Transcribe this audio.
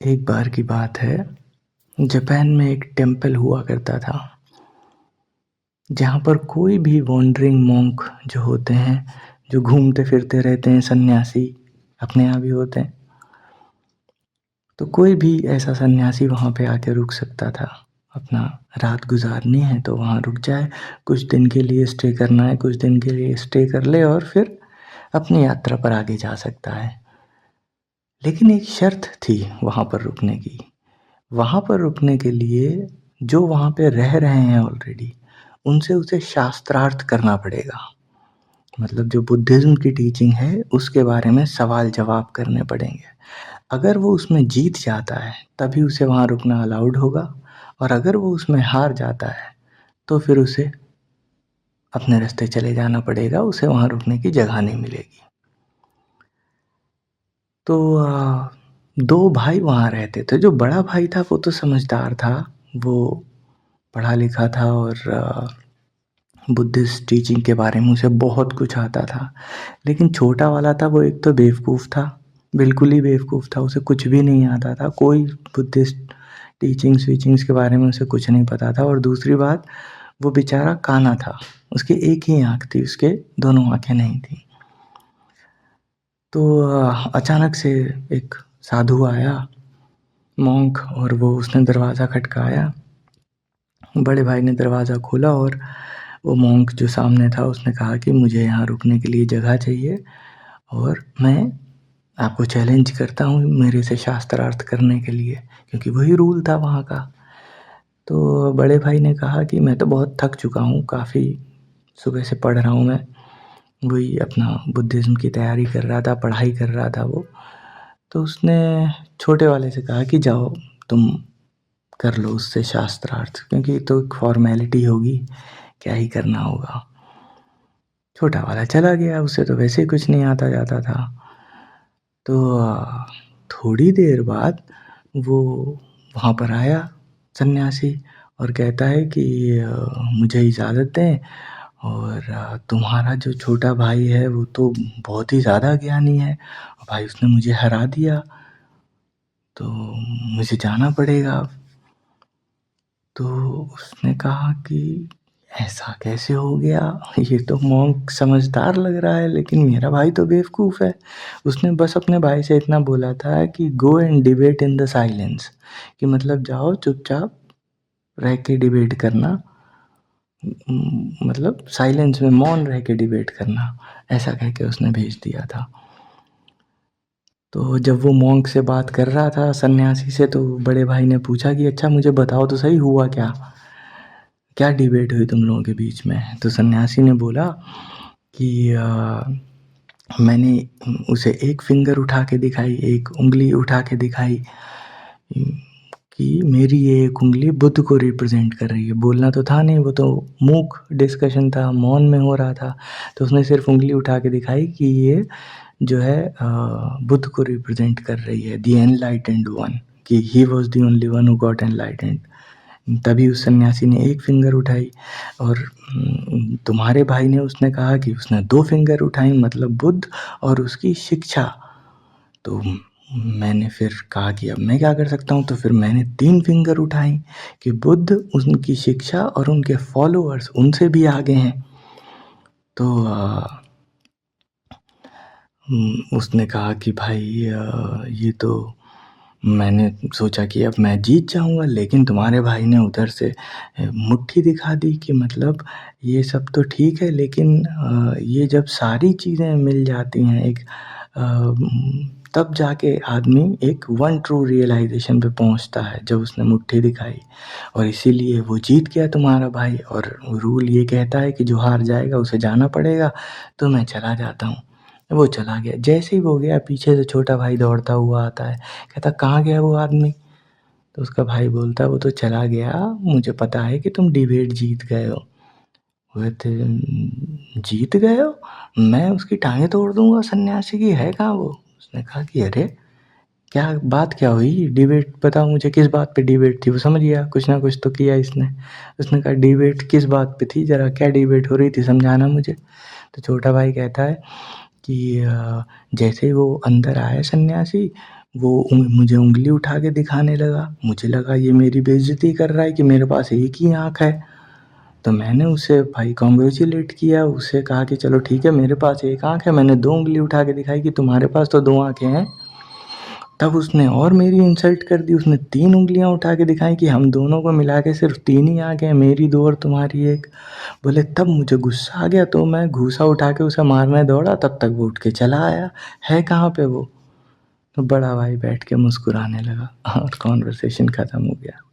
एक बार की बात है, जापान में एक टेम्पल हुआ करता था, जहाँ पर कोई भी वॉन्डरिंग मॉन्क जो होते हैं, जो घूमते फिरते रहते हैं सन्यासी, अपने आप ही होते हैं। तो कोई भी ऐसा सन्यासी वहाँ पे आके रुक सकता था। अपना रात गुजारनी है तो वहाँ रुक जाए, कुछ दिन के लिए स्टे करना है, कुछ दिन के लिए स्टे कर ले और फिर अपनी यात्रा पर आगे जा सकता है। लेकिन एक शर्त थी वहाँ पर रुकने की। वहाँ पर रुकने के लिए जो वहाँ पे रह रहे हैं ऑलरेडी, उनसे उसे शास्त्रार्थ करना पड़ेगा। मतलब जो बुद्धिज़्म की टीचिंग है उसके बारे में सवाल जवाब करने पड़ेंगे। अगर वो उसमें जीत जाता है तभी उसे वहाँ रुकना अलाउड होगा, और अगर वो उसमें हार जाता है तो फिर उसे अपने रास्ते चले जाना पड़ेगा, उसे वहाँ रुकने की जगह नहीं मिलेगी। तो 2 भाई वहाँ रहते थे। जो बड़ा भाई था वो तो समझदार था, वो पढ़ा लिखा था और बुद्धिस्ट टीचिंग के बारे में उसे बहुत कुछ आता था। लेकिन छोटा वाला था वो एक तो बेवकूफ़ था, बिल्कुल ही बेवकूफ़ था, उसे कुछ भी नहीं आता था, कोई बुद्धिस्ट टीचिंग्स के बारे में उसे कुछ नहीं पता था। और दूसरी बात, वो बेचारा काना था, उसकी एक ही आँख थी, उसके दोनों आँखें नहीं थीं। तो अचानक से एक साधु आया, मॉन्क, और वो उसने दरवाज़ा खटकाया। बड़े भाई ने दरवाज़ा खोला और वो मॉन्क जो सामने था उसने कहा कि मुझे यहाँ रुकने के लिए जगह चाहिए और मैं आपको चैलेंज करता हूँ मेरे से शास्त्रार्थ करने के लिए, क्योंकि वही रूल था वहाँ का। तो बड़े भाई ने कहा कि मैं तो बहुत थक चुका हूँ, काफ़ी सुबह से पढ़ रहा हूँ मैं, वही अपना बुद्धिज़्म की तैयारी कर रहा था, पढ़ाई कर रहा था वो। तो उसने छोटे वाले से कहा कि जाओ तुम कर लो उससे शास्त्रार्थ, क्योंकि ये तो एक फॉर्मेलिटी होगी, क्या ही करना होगा। छोटा वाला चला गया, उसे तो वैसे ही कुछ नहीं आता जाता था। तो थोड़ी देर बाद वो वहाँ पर आया सन्यासी और कहता है कि मुझे इजाज़त दें, और तुम्हारा जो छोटा भाई है वो तो बहुत ही ज़्यादा ज्ञानी है, और भाई उसने मुझे हरा दिया, तो मुझे जाना पड़ेगा अब। तो उसने कहा कि ऐसा कैसे हो गया? ये तो मॉन्क समझदार लग रहा है, लेकिन मेरा भाई तो बेवकूफ़ है। उसने बस अपने भाई से इतना बोला था कि go and debate in the silence, कि मतलब जाओ चुपचाप रह के डिबेट करना, मतलब साइलेंस में मौन रह के डिबेट करना, ऐसा कह के उसने भेज दिया था। तो जब वो मॉन्क से बात कर रहा था सन्यासी से, तो बड़े भाई ने पूछा कि अच्छा मुझे बताओ तो सही, हुआ क्या? क्या डिबेट हुई तुम लोगों के बीच में? तो सन्यासी ने बोला कि मैंने उसे एक फिंगर उठा के दिखाई, एक उँगली उठा के दिखाई, कि मेरी ये एक उँगली बुद्ध को रिप्रेजेंट कर रही है। बोलना तो था नहीं, वो तो मूक डिस्कशन था, मौन में हो रहा था। तो उसने सिर्फ उँगली उठा के दिखाई कि ये जो है बुद्ध को रिप्रेजेंट कर रही है, द एनलाइटेंड वन, कि he was the only one who got enlightened. तभी उस सन्यासी ने एक फिंगर उठाई, और तुम्हारे भाई ने, उसने कहा कि उसने 2 फिंगर उठाई, मतलब बुद्ध और उसकी शिक्षा। तो मैंने फिर कहा कि अब मैं क्या कर सकता हूँ? तो फिर मैंने 3 फिंगर उठाई कि बुद्ध, उनकी शिक्षा और उनके फॉलोअर्स उनसे भी आगे हैं। तो उसने कहा कि भाई ये तो मैंने सोचा कि अब मैं जीत जाऊँगा, लेकिन तुम्हारे भाई ने उधर से मुट्ठी दिखा दी कि मतलब ये सब तो ठीक है, लेकिन ये जब सारी चीज़ें मिल जाती हैं एक, तब जाके आदमी एक वन ट्रू रियलाइज़ेशन पे पहुँचता है, जब उसने मुट्ठी दिखाई। और इसीलिए वो जीत गया तुम्हारा भाई, और रूल ये कहता है कि जो हार जाएगा उसे जाना पड़ेगा, तो मैं चला जाता हूँ। वो चला गया। जैसे ही वो गया, पीछे से छोटा भाई दौड़ता हुआ आता है, कहता कहाँ गया वो आदमी? तो उसका भाई बोलता है वो तो चला गया, मुझे पता है कि तुम डिबेट जीत गए हो। बोले, जीत गए हो? मैं उसकी टांगें तोड़ दूंगा सन्यासी की, है कहाँ वो? उसने कहा कि अरे क्या बात, क्या हुई? डिबेट बताओ मुझे, किस बात पे डिबेट थी? वो समझ गया कुछ ना कुछ तो किया इसने। उसने कहा डिबेट किस बात पे थी, जरा क्या डिबेट हो रही थी, समझाना मुझे। तो छोटा भाई कहता है कि जैसे ही वो अंदर आया सन्यासी, वो मुझे उँगली उठा के दिखाने लगा। मुझे लगा ये मेरी बेइज़्ज़ती कर रहा है कि मेरे पास एक ही आँख है। तो मैंने उसे भाई कांग्रेचुलेट किया, उसे कहा कि चलो ठीक है, मेरे पास एक आँख है। मैंने 2 उँगली उठा के दिखाई कि तुम्हारे पास तो 2 आँखें हैं। तब उसने और मेरी इंसल्ट कर दी, उसने 3 उँगलियाँ उठा के दिखाई कि हम दोनों को मिला के सिर्फ़ 3 ही आँखें हैं, मेरी 2 और तुम्हारी 1। बोले तब मुझे गुस्सा आ गया, तो मैं घूँसा उठा के उसे मारने दौड़ा, तब तक वो उठ के चला आया। है कहाँ पे वो? तो बड़ा भाई बैठ के मुस्कुराने लगा और कन्वर्सेशन ख़त्म हो गया।